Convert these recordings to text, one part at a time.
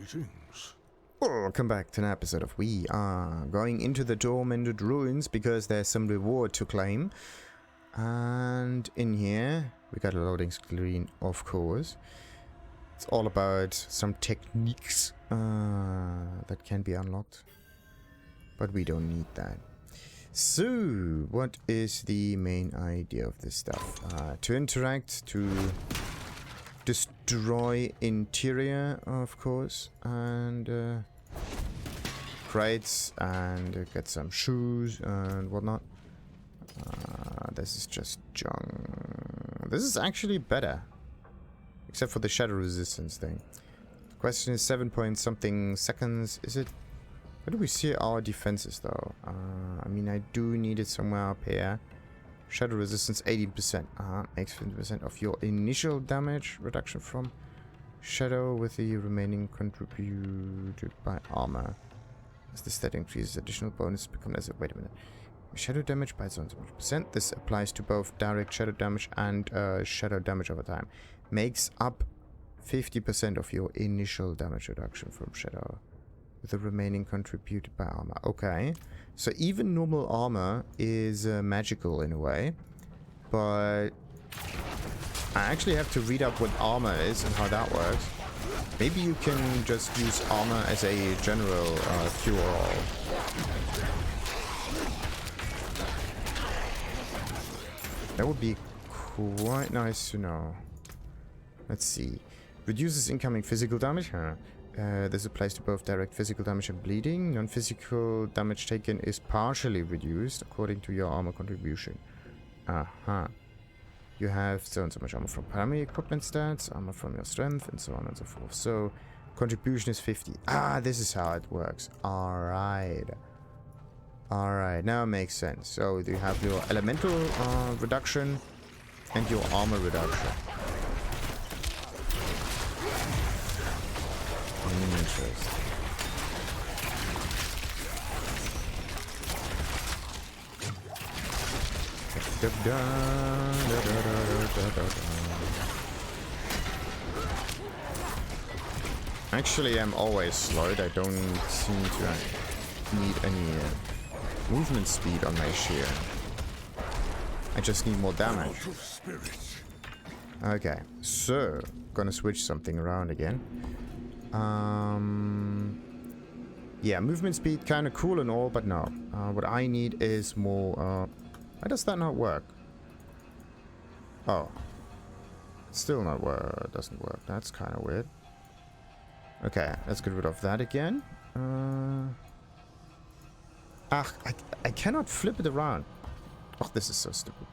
Greetings. Welcome back to an episode of We Are going into the Tormented Ruins because there's some reward to claim. And in here, we got a loading screen, of course. It's all about some techniques that can be unlocked. But we don't need that. So, what is the main idea of this stuff? To interact, to destroy interior, of course, and crates, and get some shoes and whatnot. This is just junk. This is actually better, except for the shadow resistance thing. The question is 7 point something seconds. Is it? Where do we see our defenses though? I mean, I do need it somewhere up here. Shadow resistance 18%. Makes 50% of your initial damage reduction from shadow, with the remaining contributed by armor. As the stat increases, additional bonus become less. Wait a minute. Shadow damage by so much percent. This applies to both direct shadow damage and shadow damage over time. Makes up 50% of your initial damage reduction from shadow, with the remaining contributed by armor. Okay, so even normal armor is magical in a way, but I actually have to read up what armor is and how that works. Maybe you can just use armor as a general cure-all. That would be quite nice to know. Let's see. Reduces incoming physical damage. This applies to both direct physical damage and bleeding. Non-physical damage taken is partially reduced according to your armor contribution. You have so and so much armor from primary equipment stats, armor from your strength, and so on and so forth. So, contribution is 50. This is how it works. Alright. Alright, now it makes sense. So, you have your elemental reduction and your armor reduction. Interesting. Actually, I'm always slowed. I don't seem to need any movement speed on my shield. I just need more damage. Okay, so gonna switch something around again. Yeah, movement speed kind of cool and all, but no. What I need is more. Why does that not work? Oh, still not work. Doesn't work. That's kind of weird. Okay, let's get rid of that again. I cannot flip it around. Oh, this is so stupid.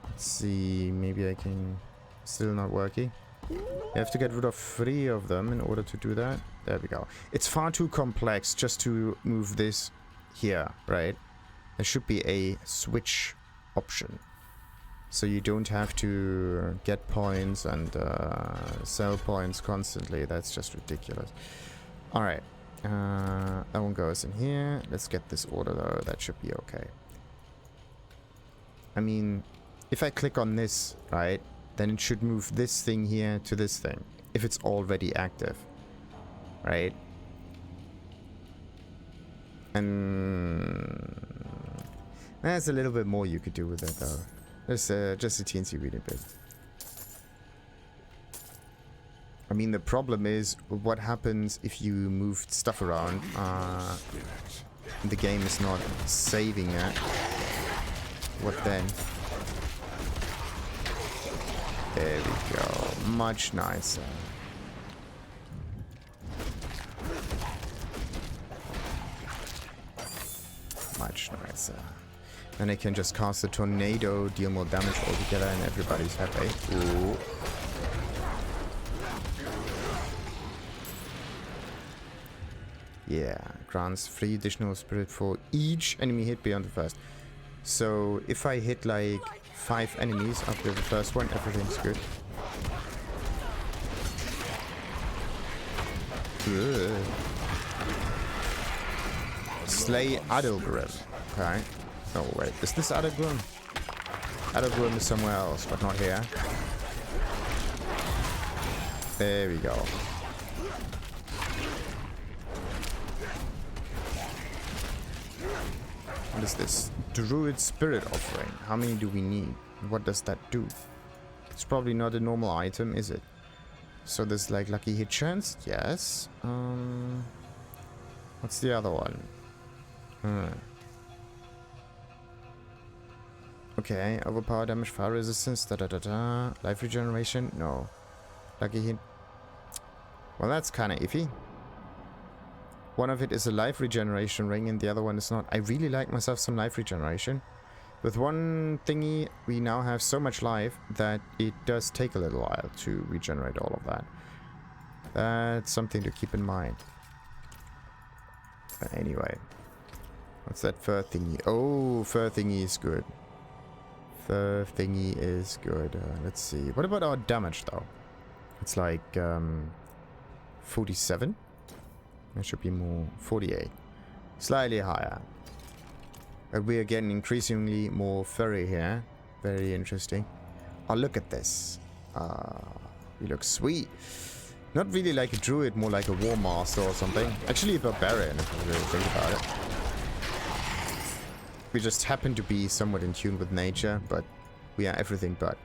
Let's see. Maybe I can. Still not working. You have to get rid of 3 of them in order to do that. There we go. It's far too complex just to move this here, right? There should be a switch option, so you don't have to get points and sell points constantly. That's just ridiculous. Alright. That one goes in here. Let's get this order though. That should be okay. I mean, if I click on this, right, then it should move this thing here to this thing, if it's already active, right? And there's a little bit more you could do with it though. There's just a teensy weeny bit. I mean, the problem is what happens if you move stuff around. The game is not saving it. What then? There we go. Much nicer. Much nicer. Then I can just cast a tornado, deal more damage altogether, and everybody's happy. Ooh. Yeah. Grants 3 additional spirit for each enemy hit beyond the first. So if I hit like 5 enemies after the first one, everything's good. Ugh. Slay Adalgrim. Okay. Oh wait, is this Adalgrim? Adalgrim is somewhere else, but not here. There we go. What is this? Druid Spirit Offering. How many do we need? What does that do? It's probably not a normal item, is it? So there's like lucky hit chance? Yes. What's the other one? Okay, overpower damage, fire resistance, Life regeneration? No. Lucky hit. Well, that's kind of iffy. One of it is a life regeneration ring and the other one is not. I really like myself some life regeneration. With one thingy, we now have so much life that it does take a little while to regenerate all of that. That's something to keep in mind. But anyway. What's that fur thingy? Oh, fur thingy is good. Fur thingy is good. Let's see. What about our damage, though? It's like 47. It should be more 48. Slightly higher. But we are getting increasingly more furry here. Very interesting. Oh, look at this. You look sweet. Not really like a druid, more like a war master or something. Actually a barbarian, if you really think about it. We just happen to be somewhat in tune with nature, but we are everything but.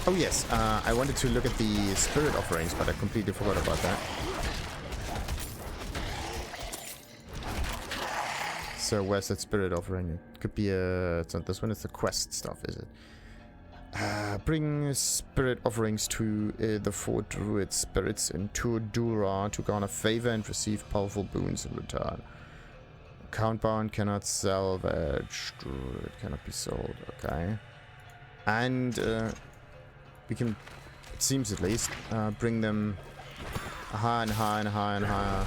Oh yes, I wanted to look at the spirit offerings, but I completely forgot about that. So where's that spirit offering? It could be a... It's not this one, it's the quest stuff, is it? Bring spirit offerings to the 4 druid spirits in Dura to garner favor and receive powerful boons in return. Countbound cannot salvage. Druid cannot be sold, okay. And we can, it seems at least, bring them a higher and higher and higher and higher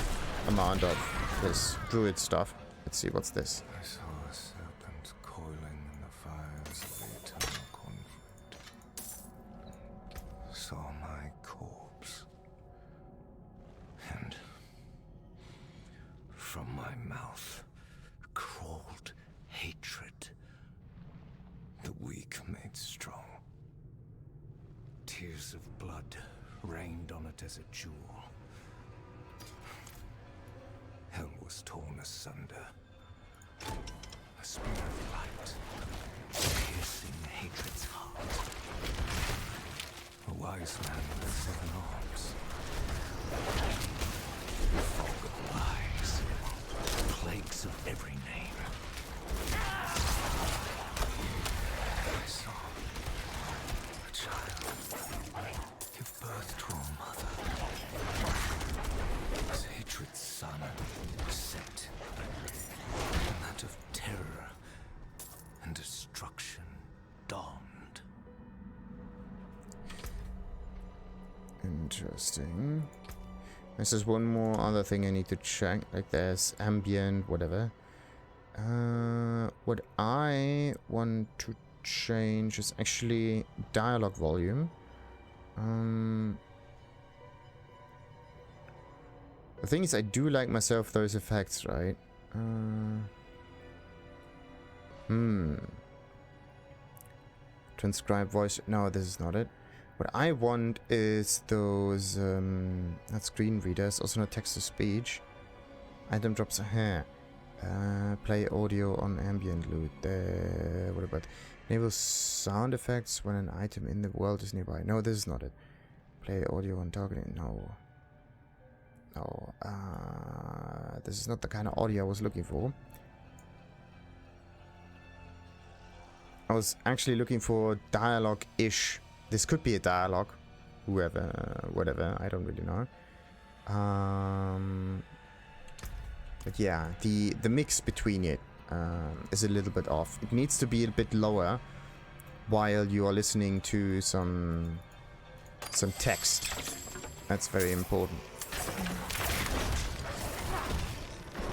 amount of this druid stuff. Let's see, what's this? I saw a serpent coiling in the fires of the eternal conflict. Saw my corpse. And from my mouth crawled hatred. The weak made strong. Tears of blood rained on it as a jewel. Hell was torn asunder. A spear of light, piercing hatred's heart. A wise man with 7 arms. A fog of lies, plagues of every name. I saw a child give birth to a mother. As hatred's sun set, and that of terror and destruction dawned. Interesting. This is one more other thing I need to check. Like there's ambient, whatever. What I want to change is actually dialogue volume. The thing is, I do like myself those effects, right? Transcribe voice. No, this is not it. What I want is those, not screen readers, also not text to speech. Item drops a hair. Play audio on ambient loot. What about enable sound effects when an item in the world is nearby? No, this is not it. Play audio on targeting. No. No. This is not the kind of audio I was looking for. I was actually looking for dialogue-ish. This could be a dialogue. Whoever, whatever, I don't really know. But yeah, the mix between it is a little bit off. It needs to be a bit lower while you are listening to some text. That's very important.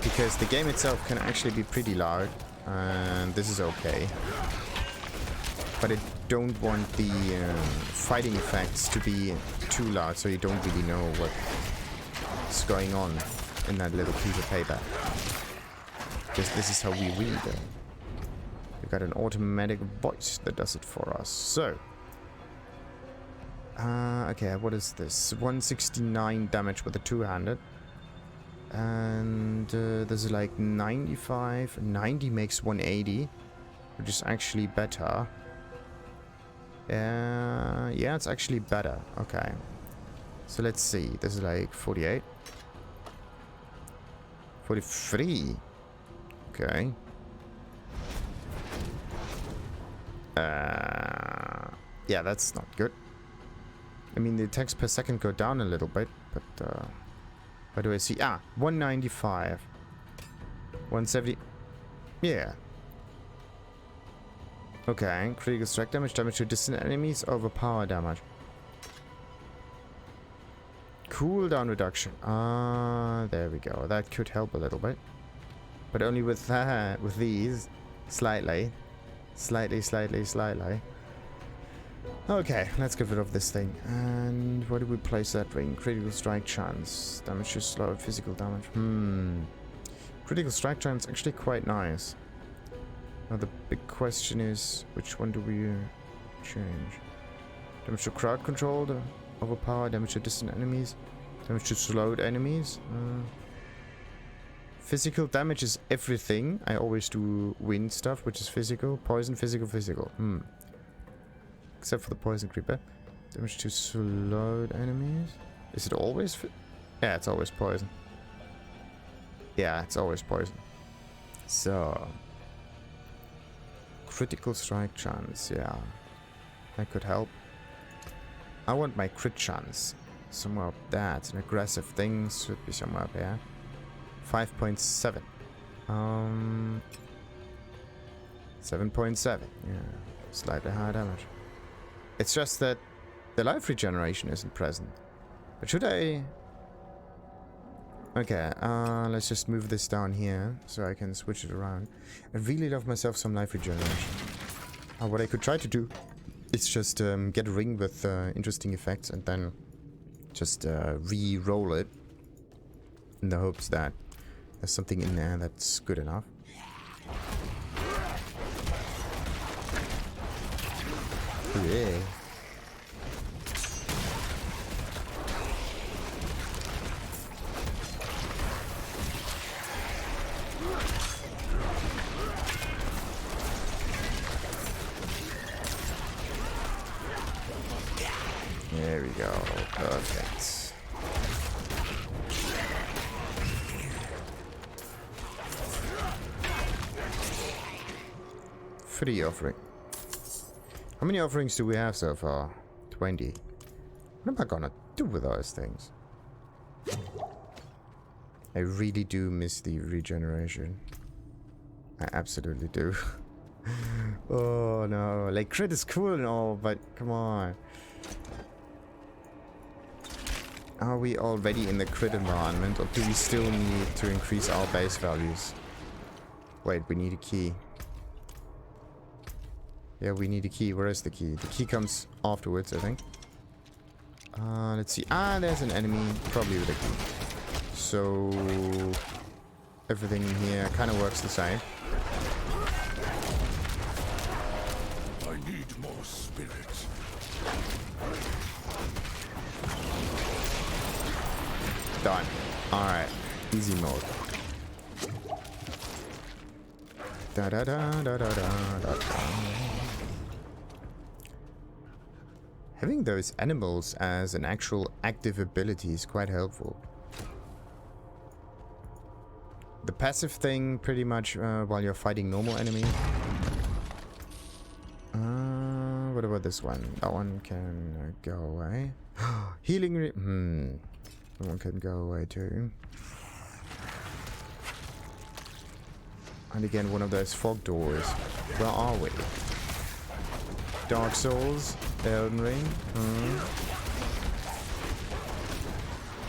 Because the game itself can actually be pretty loud, and this is okay. But I don't want the fighting effects to be too loud, so you don't really know what's going on in that little piece of paper. Because this is how we read. We got an automatic voice that does it for us. So, Okay, what is this? 169 damage with a two-handed. And there's like 95. 90 makes 180, which is actually better. Yeah, it's actually better. Okay. So let's see. This is like 48. 43. Okay. Yeah, that's not good. I mean, the attacks per second go down a little bit, but what do I see? 195. 170. Yeah. Okay, critical strike damage, damage to distant enemies, overpower damage. Cooldown reduction. There we go. That could help a little bit. But only with that, with these. Slightly. Slightly. Okay, let's get rid of this thing. And where do we place that ring? Critical strike chance. Damage to slow physical damage. Critical strike chance actually quite nice. Now the big question is, which one do we change? Damage to crowd control, overpower, damage to distant enemies, damage to slowed enemies. Physical damage is everything. I always do wind stuff, which is physical. Poison, physical. Except for the poison creeper. Damage to slowed enemies. Is it always? Yeah, it's always poison. Yeah, it's always poison. So. Critical strike chance, yeah. That could help. I want my crit chance. Somewhere up there. It's an aggressive thing. Should be somewhere up here. 5.7. 7.7. Yeah. Slightly higher damage. It's just that the life regeneration isn't present. But should I... Okay, let's just move this down here so I can switch it around. I really love myself some life regeneration. What I could try to do is just get a ring with interesting effects and then just re-roll it in the hopes that there's something in there that's good enough. Yeah. There we go. Perfect. Free offering. How many offerings do we have so far? 20. What am I gonna do with those things? I really do miss the regeneration. I absolutely do. Oh no. Like, crit is cool and all, but come on. Are we already in the crit environment, or do we still need to increase our base values? Wait, we need a key. Yeah, we need a key. Where is the key? The key comes afterwards, I think. Let's see. There's an enemy, probably with a key. So everything in here kind of works the same. I need more spirits. Done. Alright. Easy mode. Da da da da da da da. Having those animals as an actual active ability is quite helpful. The passive thing pretty much while you're fighting normal enemies. What about this one? That one can go away. Healing that one can go away too. And again, one of those fog doors. Where are we? Dark Souls? Elden Ring?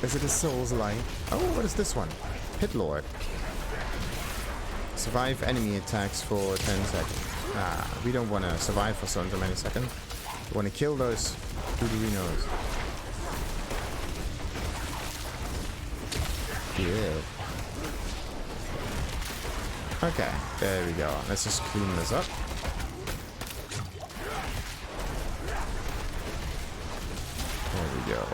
Is it a Souls-like? Oh, what is this one? Pit Lord. Survive enemy attacks for 10 seconds. We don't want to survive for so many seconds. We want to kill those Hoodooinos. Yeah. Okay, there we go. Let's just clean this up. Yo.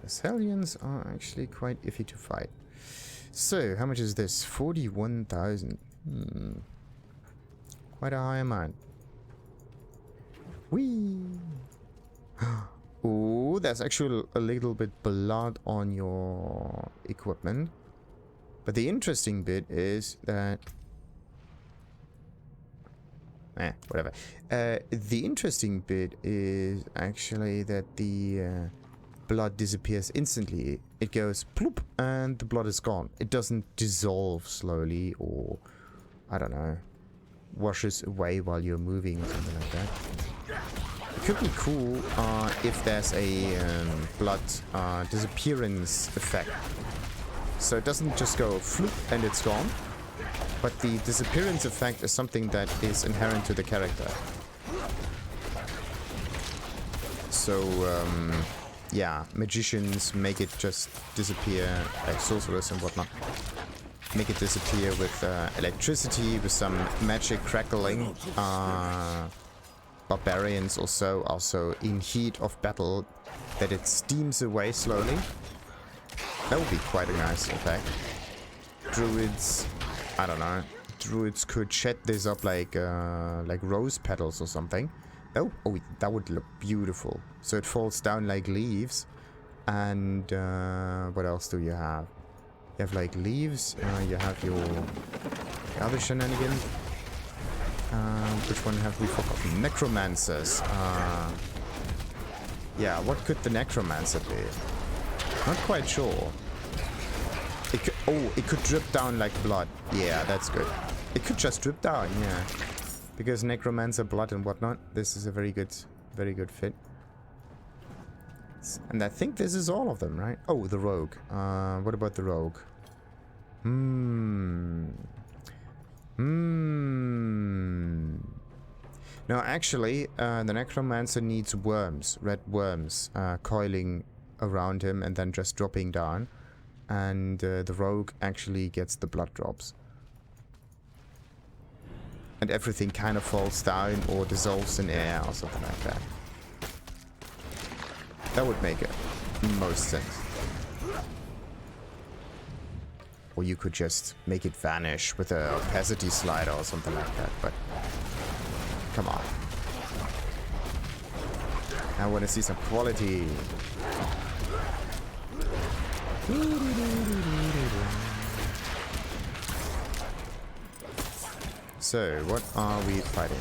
The Salians are actually quite iffy to fight. So, how much is this? 41,000. Quite a high amount. Whee! Ooh, there's actually a little bit blood on your equipment. But the interesting bit is that... whatever. The interesting bit is actually that the blood disappears instantly. It goes ploop and the blood is gone. It doesn't dissolve slowly or, I don't know, washes away while you're moving or something like that. It could be cool if there's a blood disappearance effect. So it doesn't just go floop and it's gone, but the disappearance effect is something that is inherent to the character. So, yeah, magicians make it just disappear, like sorcerers and whatnot. Make it disappear with electricity, with some magic crackling. Barbarians also in heat of battle, that it steams away slowly. That would be quite a nice effect. Druids, I don't know. Druids could shed this up like rose petals or something. Oh, that would look beautiful. So it falls down like leaves. And what else do you have? You have like leaves. You have your other shenanigan. Which one have we forgotten? Necromancers. Yeah, what could the necromancer be? Not quite sure. It could drip down like blood. Yeah, that's good. It could just drip down, yeah. Because necromancer blood and whatnot. This is a very good fit. And I think this is all of them, right? Oh, the rogue. What about the rogue? No, actually, the necromancer needs worms, red worms, coiling around him and then just dropping down. And the rogue actually gets the blood drops. And everything kind of falls down or dissolves in air or something like that. That would make it most sense. Or you could just make it vanish with a opacity slider or something like that, but come on. I want to see some quality. So, what are we fighting?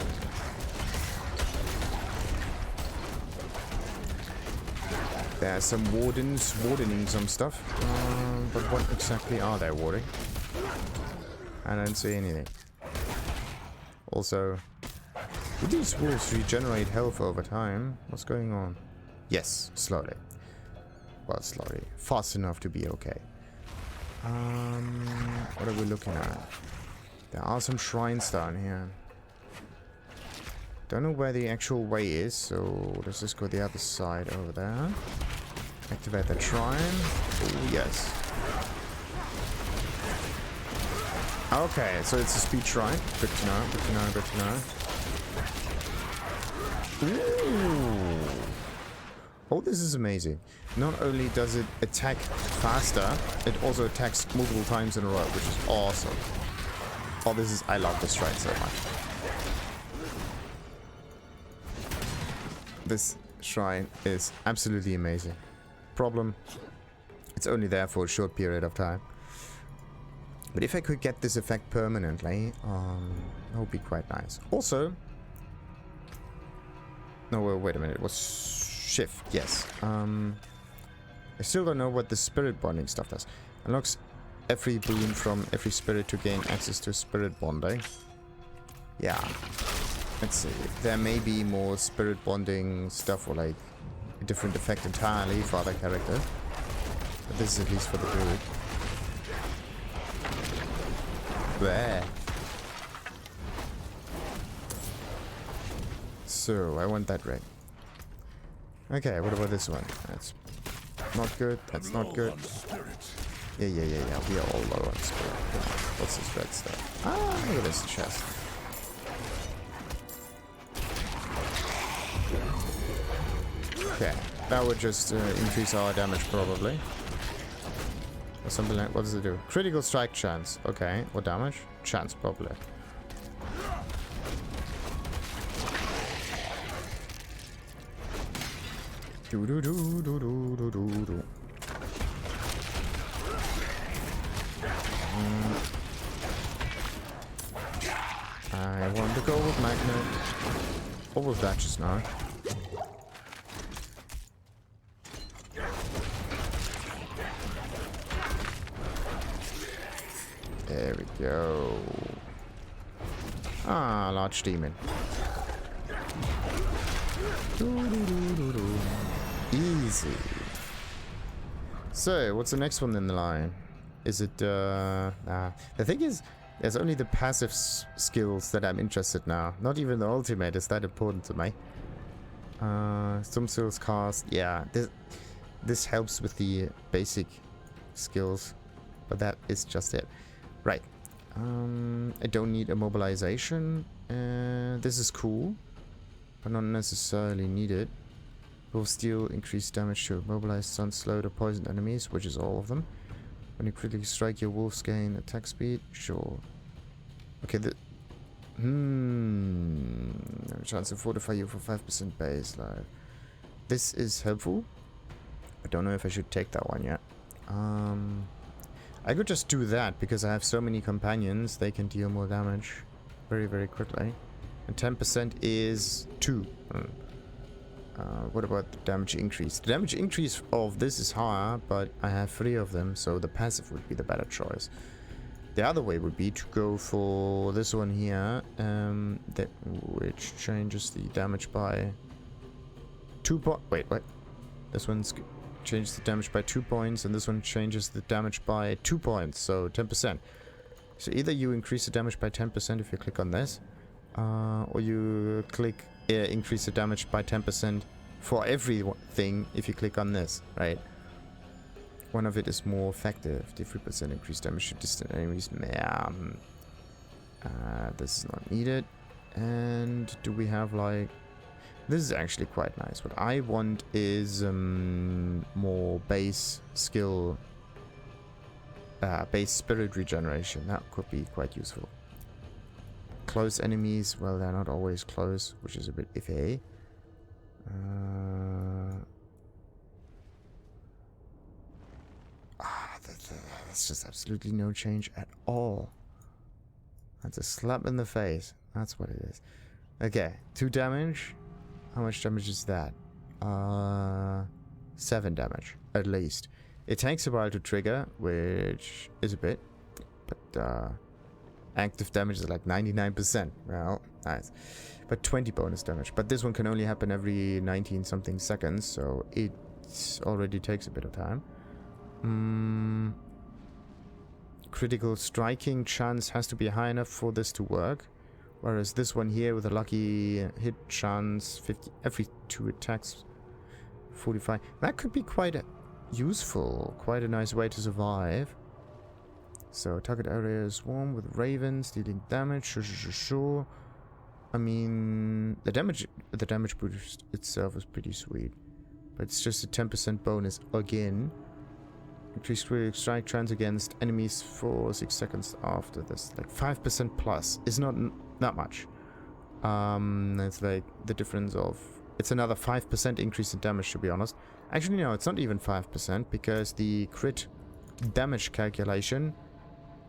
There are some wardens wardening some stuff, but what exactly are they warding? I don't see anything. Also, do these wolves regenerate health over time? What's going on? Yes, slowly. Well, slowly. Fast enough to be okay. What are we looking at? There are some shrines down here. Don't know where the actual way is, so let's just go the other side over there. Activate the shrine. Oh, yes. Okay, so it's a speed shrine. Good to know, good to know, good to know. Ooh. Oh, this is amazing. Not only does it attack faster, it also attacks multiple times in a row, which is awesome. Oh, I love this shrine so much. This shrine is absolutely amazing. Problem, it's only there for a short period of time. But if I could get this effect permanently, that would be quite nice. Also, no, wait a minute, it was shift, yes. I still don't know what the spirit bonding stuff does. Unlocks every boon from every spirit to gain access to spirit bonding. Yeah. Let's see. There may be more spirit bonding stuff or like a different effect entirely for other characters. But this is at least for the druid. Bleh. So, I want that ring. Okay, what about this one? That's not good. That's not good. Yeah. We are all low on spirit. What's this red stuff? Ah, look at this chest. Okay, that would just increase our damage probably. Or something like, what does it do? Critical strike chance. Okay, what damage? Chance probably. Do do do do do do do do. I want to go with magnet. What was that just now? There we go. Ah, large demon. Easy. So, what's the next one in the line? Is it, the thing is, there's only the passive skills that I'm interested now. Not even the ultimate is that important to me. Some skills cast, yeah, this helps with the basic skills, but that is just it. Right. I don't need immobilization. This is cool, but not necessarily needed. Will steal increased damage to immobilize, stun, slowed, or poisoned enemies, which is all of them. When you critically strike, your wolves gain attack speed. Sure. Okay, chance to fortify you for 5% base life. This is helpful. I don't know if I should take that one yet. I could just do that because I have so many companions. They can deal more damage very, very quickly. And 10% is 2. What about the damage increase? The damage increase of this is higher, but I have 3 of them, so the passive would be the better choice. The other way would be to go for this one here, which changes the damage by 2 points. Wait. This one's changes the damage by 2 points, and this one changes the damage by 2 points, so 10%. So either you increase the damage by 10% if you click on this, or you click increase the damage by 10% for everything if you click on this, right? One of it is more effective. The 3% increased damage to distant enemies. This is not needed. And do we have like... This is actually quite nice. What I want is more base skill, base spirit regeneration. That could be quite useful. Close enemies, well, they're not always close, which is a bit iffy. That's just absolutely no change at all. That's a slap in the face. That's what it is. Okay, 2 damage. How much damage is that? 7 damage, at least. It takes a while to trigger, which is a bit, but active damage is like 99%. Well, nice. But 20 bonus damage. But this one can only happen every 19 something seconds, so it already takes a bit of time. Critical striking chance has to be high enough for this to work. Whereas this one here with a lucky hit chance, 50 every 2 attacks, 45. That could be quite useful. Quite a nice way to survive. So target area is swarm with ravens, dealing damage. Sure. I mean, the damage boost itself is pretty sweet, but it's just a 10% bonus again. Increased critical strike chance against enemies for 6 seconds after this. Like 5% plus is not that much. It's like the difference of... It's another 5% increase in damage, to be honest. Actually, no, it's not even 5% because the crit damage calculation...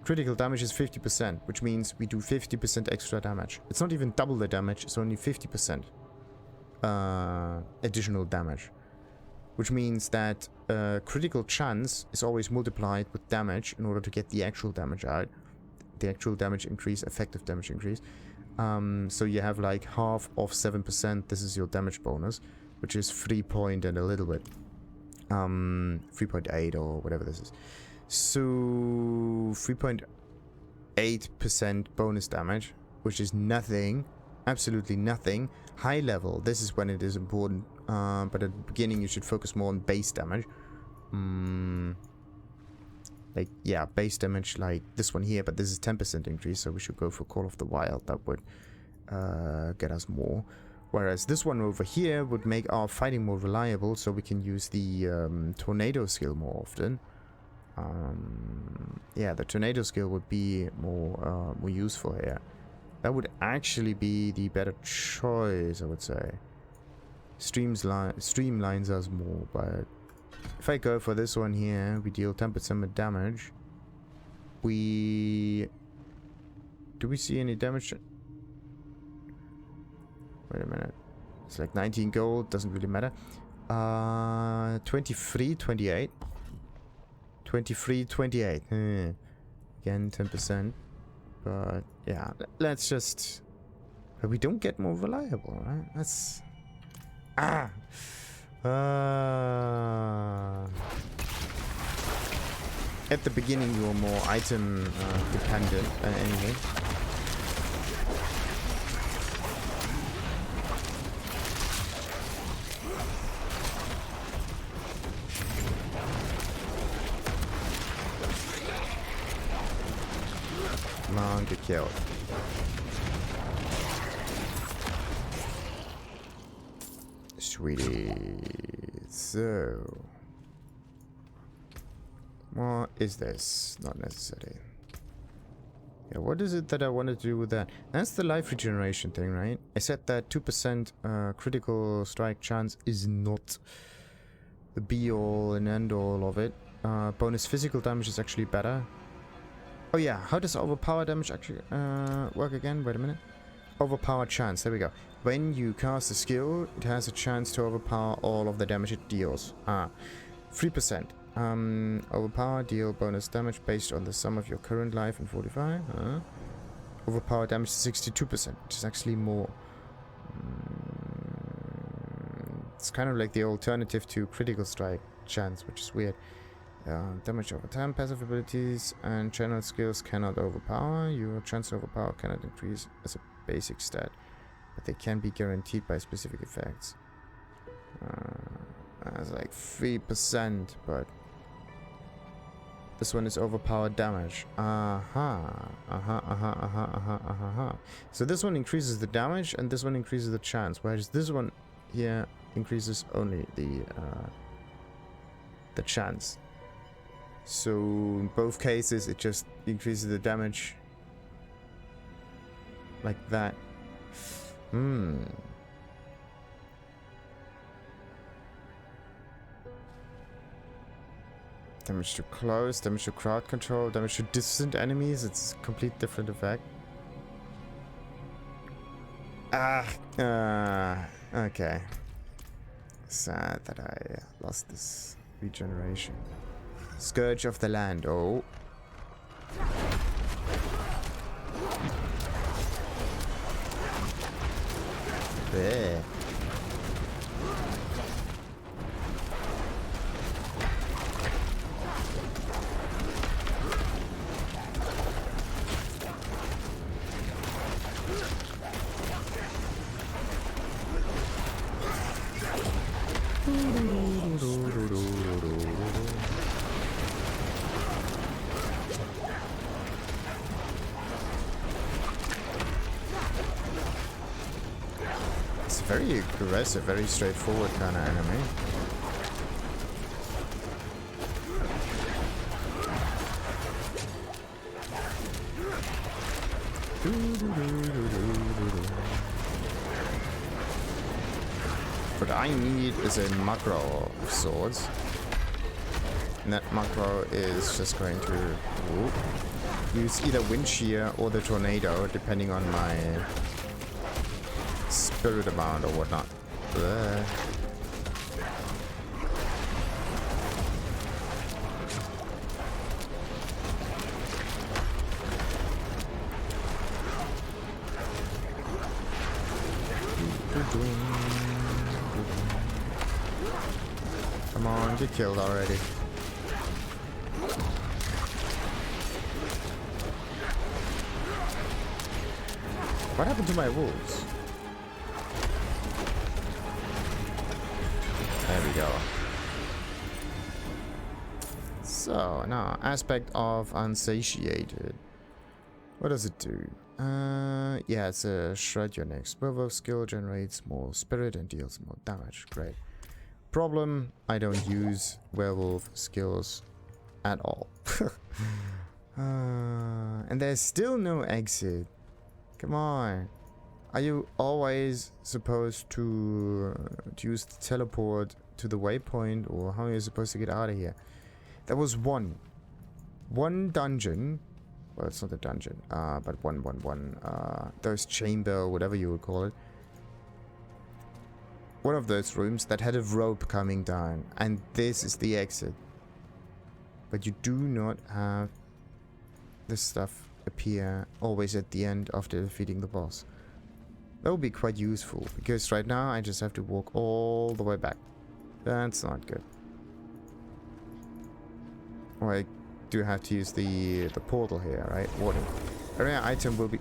Critical damage is 50%, which means we do 50% extra damage. It's not even double the damage, it's only 50% additional damage. Which means that critical chance is always multiplied with damage in order to get the actual damage out. The actual damage increase, effective damage increase. So you have like half of 7%, this is your damage bonus, which is 3 point and a little bit. 3.8 or whatever this is. So 3.8% bonus damage, which is nothing, absolutely nothing. High level, this is when it is important, but at the beginning you should focus more on base damage. Like, yeah, base damage like this one here, but this is 10% increase, so we should go for Call of the Wild. That would get us more. Whereas this one over here would make our fighting more reliable, so we can use the tornado skill more often. Yeah, the tornado skill would be more useful here. That would actually be the better choice, I would say. Streamlines us more, but if I go for this one here, we deal 10% damage. Do we see any damage? Wait a minute. It's like 19 gold, doesn't really matter. 23, 28. 23, 28. Again, 10%. But yeah, let's just... But we don't get more reliable, right? That's... At the beginning you were more item dependent anyway. Come on, get killed. Sweetie. So, what is this? Not necessary. Yeah, what is it that I want to do with that? That's the life regeneration thing, right? I said that 2% critical strike chance is not the be-all and end-all of it. Bonus physical damage is actually better. Oh yeah, how does overpower damage actually work again? Wait a minute. Overpower chance, there we go. When you cast a skill, it has a chance to overpower all of the damage it deals. 3%. Overpower, deal bonus damage based on the sum of your current life and 45. Overpower damage 62%, which is actually more. It's kind of like the alternative to critical strike chance, which is weird. Damage over time, passive abilities and channel skills cannot overpower. Your chance to overpower cannot increase as a basic stat, but they can be guaranteed by specific effects. That's like 3%, but this one is overpowered damage. So this one increases the damage and this one increases the chance, whereas this one here increases only the chance. So in both cases it just increases the damage like that. Damage to close, damage to crowd control, damage to distant enemies. It's a complete different effect. Okay. Sad that I lost this regeneration. Scourge of the land. Oh. There. Very aggressive, very straightforward kind of enemy. What I need is a macro of swords. And that macro is just going to use either wind shear or the tornado, depending on my spirit amount or whatnot. Bleh. Come on, get killed already. What happened to my wolves? There we go. So, now, aspect of Unsatiated. What does it do? Yeah, it's a shred your next werewolf skill, generates more spirit and deals more damage. Great. Problem, I don't use werewolf skills at all. And there's still no exit. Come on. Are you always supposed to use the teleport to the waypoint, or how are you supposed to get out of here? There was one dungeon. Well, it's not a dungeon, but those chamber, whatever you would call it. One of those rooms that had a rope coming down, and this is the exit. But you do not have this stuff appear always at the end after defeating the boss. That would be quite useful, because right now I just have to walk all the way back. That's not good. Or I do have to use the portal here, right? Warning. Area item will be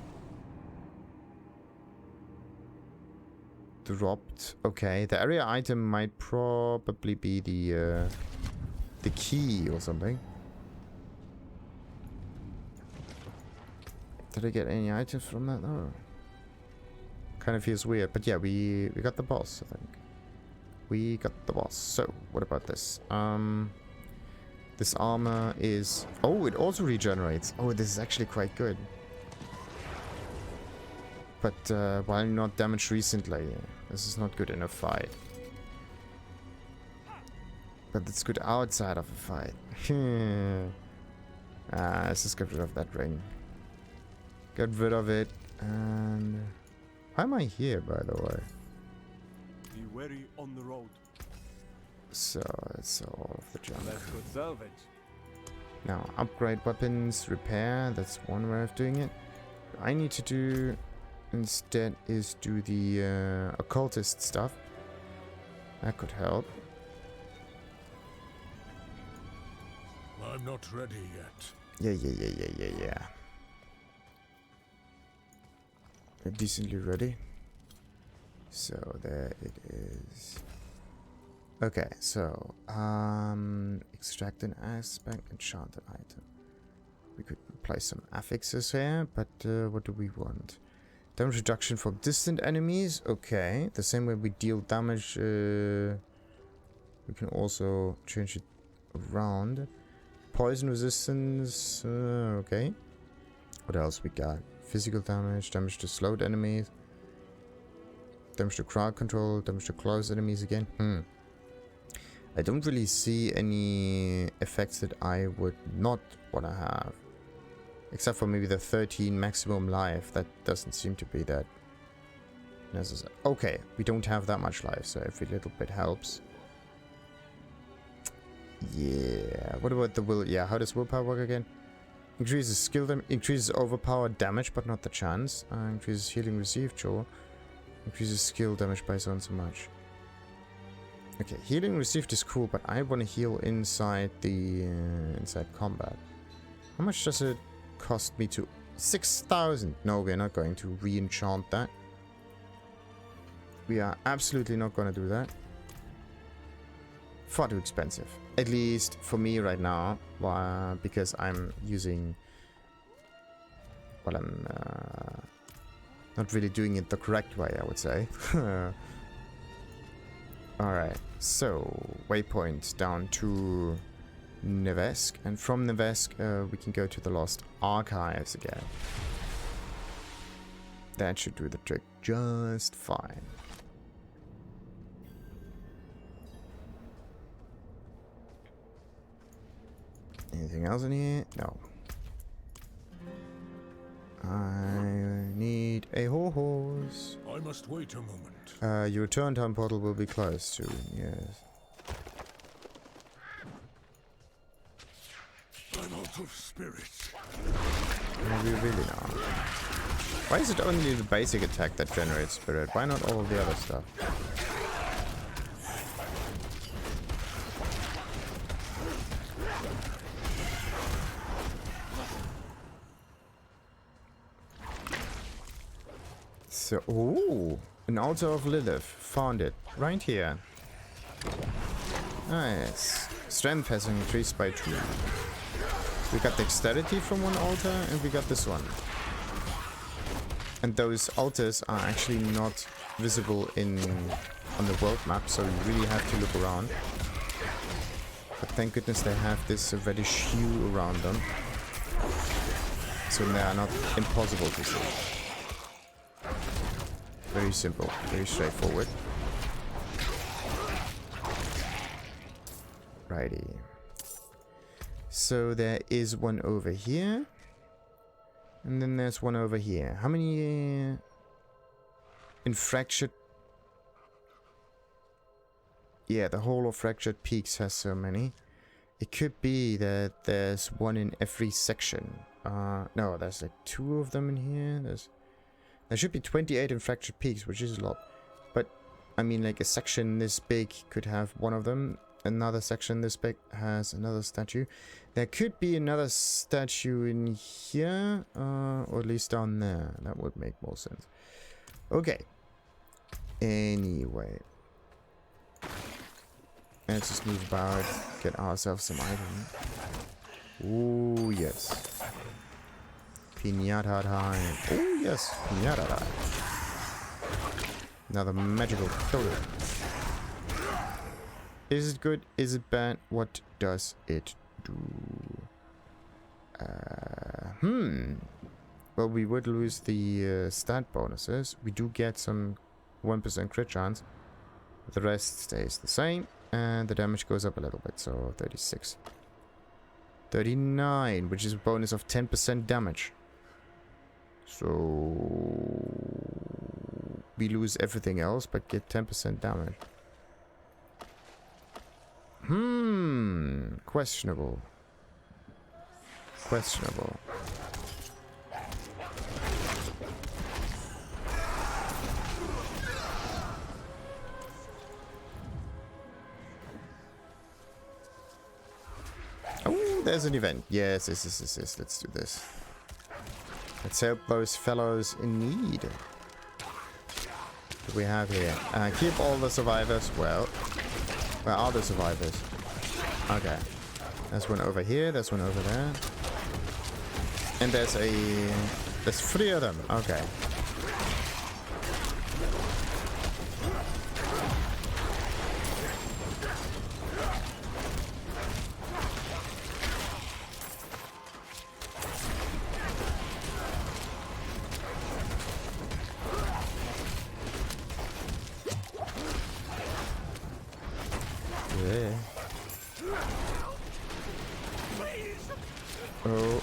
dropped. Okay, the area item might probably be the key or something. Did I get any items from that? No. Kind of feels weird, but yeah, we got the boss, I think. We got the boss. So, what about this? This armor is... Oh, it also regenerates. Oh, this is actually quite good. But while not damaged recently, this is not good in a fight. But it's good outside of a fight. Let's just get rid of that ring. Get rid of it, and... Why am I here, by the way? Be wary on the road. So, it's all of the junk. That's good salvage. Now, upgrade weapons, repair, that's one way of doing it. What I need to do instead is do the occultist stuff. That could help. I'm not ready yet. Yeah. Decently ready. So there it is. Okay, so extract an aspect, enchant an item. We could place some affixes here, but what do we want? Damage reduction from distant enemies. Okay, the same way we deal damage, we can also change it around. Poison resistance. Okay. What else we got? Physical damage, damage to slowed enemies, damage to crowd control, damage to close enemies again. I don't really see any effects that I would not want to have. Except for maybe the 13 maximum life. That doesn't seem to be that necessary. Okay, we don't have that much life, so every little bit helps. Yeah, what about the will? Yeah, how does willpower work again? Increases skill damage, increases overpowered damage, but not the chance. Increases healing received, sure. Increases skill damage by so and so much. Okay, healing received is cool, but I want to heal inside the inside combat. How much does it cost me to? 6,000. No, we're not going to re-enchant that. We are absolutely not going to do that. Far too expensive. At least for me right now, because I'm using... Well, I'm not really doing it the correct way, I would say. Alright, so waypoint down to Nevesk, and from Nevesk we can go to the Lost Archives again. That should do the trick just fine. Anything else in here? No. I need a horse. I must wait a moment. Your return time portal will be closed soon, yes. I'm out of spirits. Maybe really not. Why is it only the basic attack that generates spirit? Why not all of the other stuff? So, ooh, an altar of Lilith. Found it. Right here. Nice. Strength has increased by 2. We got dexterity from one altar, and we got this one. And those altars are actually not visible on the world map, so you really have to look around. But thank goodness they have this reddish hue around them, so they are not impossible to see. Very simple, very straightforward. Righty. So there is one over here. And then there's one over here. How many in fractured? Yeah, the whole of Fractured Peaks has so many. It could be that there's one in every section. No, there's like 2 of them in here. There should be 28 in Fractured Peaks, which is a lot. But I mean, like a section this big could have one of them. Another section this big has another statue. There could be another statue in here, or at least down there. That would make more sense. Okay. Anyway. Let's just move about, get ourselves some items. Oh, yes. Pinata time. Oh, yes. Pinata time. Another magical totem. Is it good? Is it bad? What does it do? Well, we would lose the stat bonuses. We do get some 1% crit chance. The rest stays the same. And the damage goes up a little bit. So 36. 39, which is a bonus of 10% damage. So we lose everything else, but get 10% damage. Questionable. Questionable. Oh, there's an event. Yes, yes. Let's do this. Let's help those fellows in need. What do we have here? Keep all the survivors. Well, where are the survivors? Okay. There's one over here. There's one over there. And there's 3 of them. Okay. Oh.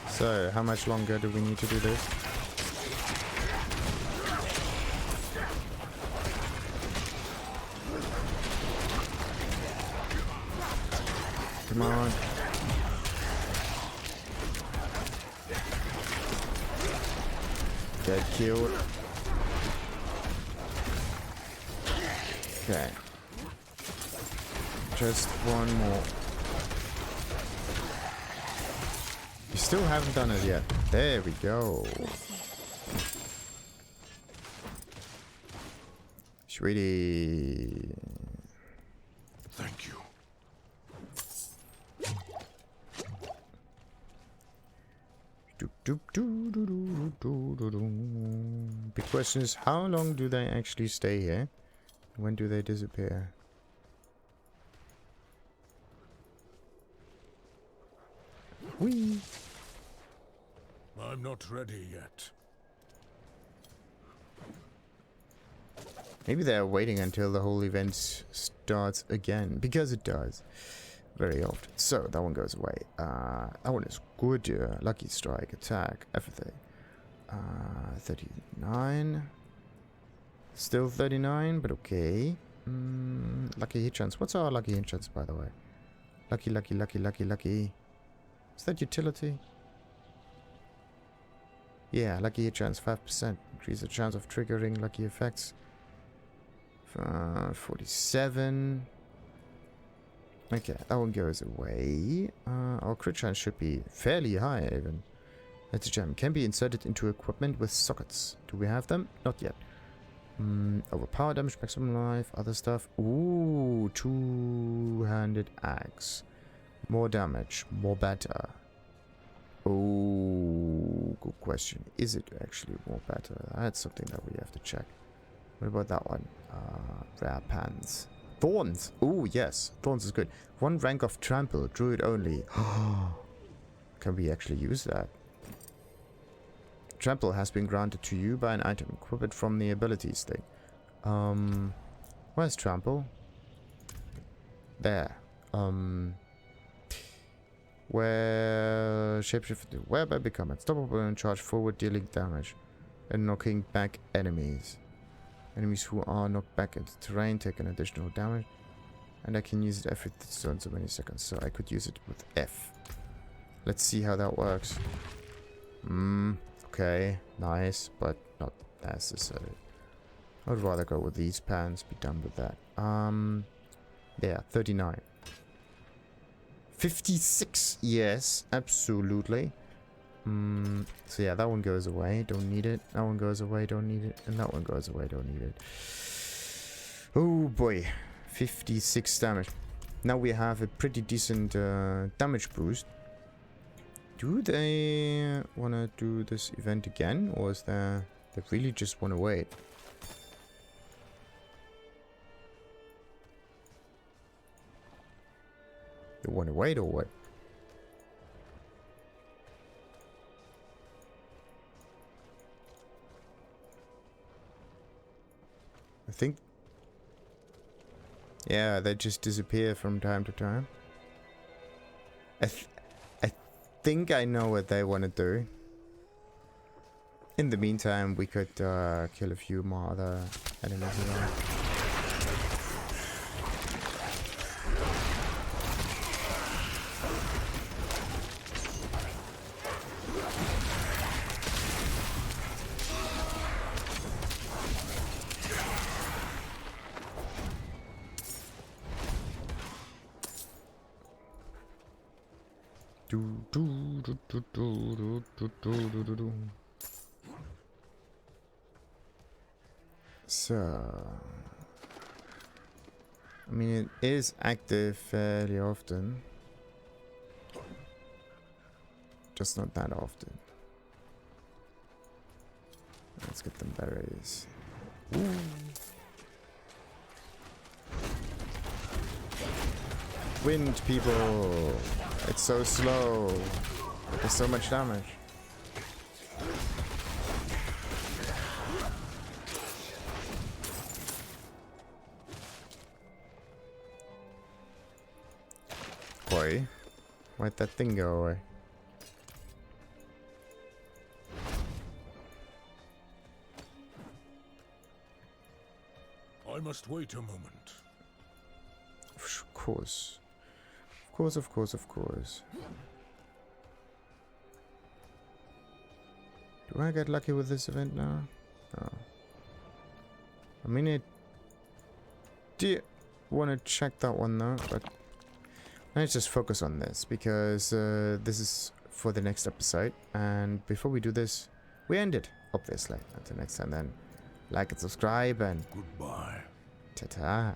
So, how much longer do we need to do this? Come on. Get killed. Okay. Just one more. We still haven't done it yet. There we go. Sweetie. Thank you. Big question is, how long do they actually stay here? When do they disappear? Whee! I'm not ready yet. Maybe they're waiting until the whole event starts again, because it does very often. So that one goes away. That one is good. Lucky strike, attack, everything. 39. Still 39, but okay. Lucky hit chance. What's our lucky hit chance, by the way? Lucky. Is that utility? Yeah, lucky hit chance 5%. Increase the chance of triggering lucky effects. 47. Okay, that one goes away. Our crit chance should be fairly high even. That's a gem. Can be inserted into equipment with sockets. Do we have them? Not yet. Overpower damage, maximum life, other stuff. Ooh, two-handed axe. More damage, more better. Oh, good question. Is it actually more better? That's something that we have to check. What about that one? Rare pants. Thorns! Oh, yes. Thorns is good. 1 rank of trample. Druid only. Can we actually use that? Trample has been granted to you by an item. Equip it from the abilities thing. Where's trample? There. Where shapeshift, whereby become unstoppable and charge forward, dealing damage and knocking back enemies. Enemies who are knocked back into terrain take an additional damage, and I can use it every so many seconds. So I could use it with F. Let's see how that works. Okay, nice, but not necessary. I'd rather go with these pants. Be done with that. Yeah, 39. 56, yes, absolutely. So yeah, that one goes away, don't need it. That one goes away, don't need it. And that one goes away, don't need it. Oh boy, 56 damage. Now we have a pretty decent damage boost. Do they want to do this event again? Or is there... They really just want to wait? They want to wait or what? I think... Yeah, they just disappear from time to time. I think I know what they want to do. In the meantime, we could kill a few more other enemies around. So, I mean, it is active fairly often, just not that often. Let's get them berries. Ooh. Wind, people! It's so slow. There's so much damage. Boy, why'd that thing go away? I must wait a moment. Of course. Of course. Do I get lucky with this event now? No. I mean, I did want to check that one though, but let's just focus on this because this is for the next episode. And before we do this, we end it, obviously. Until next time then, like and subscribe and Goodbye. ta-ta.